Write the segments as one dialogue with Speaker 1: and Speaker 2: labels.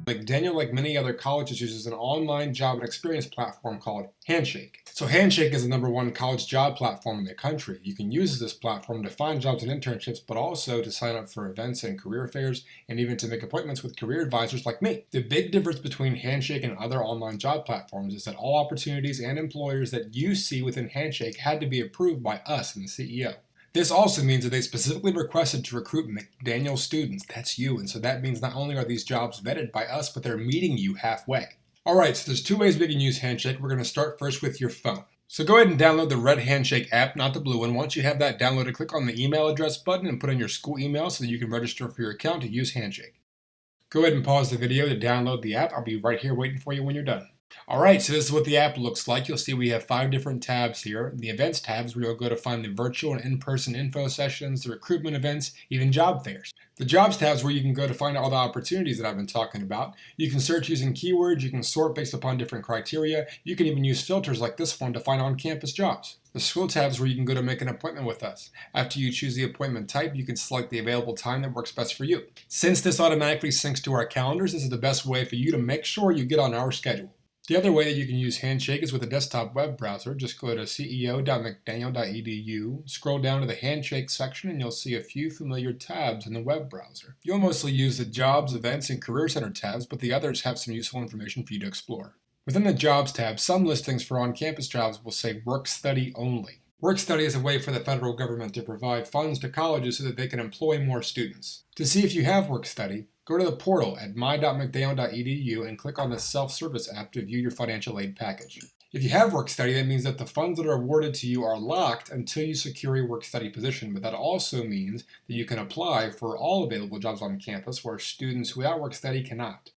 Speaker 1: McDaniel, like many other colleges, uses an online job and experience platform called Handshake. So Handshake is the #1 college job platform in the country. You can use this platform to find jobs and internships, but also to sign up for events and career fairs, and even to make appointments with career advisors like me. The big difference between Handshake and other online job platforms is that all opportunities and employers that you see within Handshake had to be approved by us and the CEO. This also means that they specifically requested to recruit McDaniel students. That's you. And so that means not only are these jobs vetted by us, but they're meeting you halfway. All right, so there's 2 ways we can use Handshake. We're going to start first with your phone. So go ahead and download the red Handshake app, not the blue one. Once you have that downloaded, click on the email address button and put in your school email so that you can register for your account to use Handshake. Go ahead and pause the video to download the app. I'll be right here waiting for you when you're done. Alright, so this is what the app looks like. You'll see we have 5 different tabs here. The events tabs where you'll go to find the virtual and in-person info sessions, the recruitment events, even job fairs. The jobs tabs where you can go to find all the opportunities that I've been talking about. You can search using keywords, you can sort based upon different criteria, you can even use filters like this one to find on-campus jobs. The school tabs where you can go to make an appointment with us. After you choose the appointment type, you can select the available time that works best for you. Since this automatically syncs to our calendars, this is the best way for you to make sure you get on our schedule. The other way that you can use Handshake is with a desktop web browser. Just go to ceo.mcdaniel.edu, scroll down to the Handshake section, and you'll see a few familiar tabs in the web browser. You'll mostly use the Jobs, Events, and Career Center tabs, but the others have some useful information for you to explore. Within the Jobs tab, some listings for on-campus jobs will say Work Study Only. Work Study is a way for the federal government to provide funds to colleges so that they can employ more students. To see if you have Work Study, go to the portal at my.mcdaniel.edu and click on the self-service app to view your financial aid package. If you have Work Study, that means that the funds that are awarded to you are locked until you secure a Work Study position, but that also means that you can apply for all available jobs on campus where students without Work Study cannot.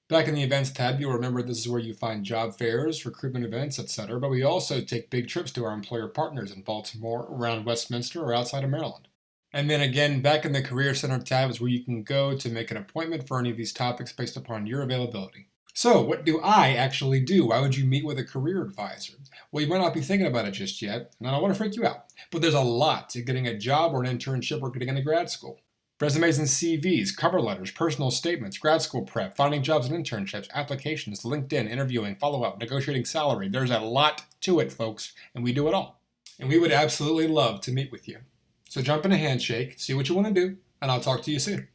Speaker 1: Back in the Events tab, you'll remember this is where you find job fairs, recruitment events, etc., but we also take big trips to our employer partners in Baltimore, around Westminster, or outside of Maryland. And then again, back in the Career Center tab is where you can go to make an appointment for any of these topics based upon your availability. So, what do I actually do? Why would you meet with a career advisor? Well, you might not be thinking about it just yet, and I don't want to freak you out, but there's a lot to getting a job or an internship or getting into grad school. Resumes and CVs, cover letters, personal statements, grad school prep, finding jobs and internships, applications, LinkedIn, interviewing, follow-up, negotiating salary. There's a lot to it, folks, and we do it all. And we would absolutely love to meet with you. So jump into Handshake, see what you want to do, and I'll talk to you soon.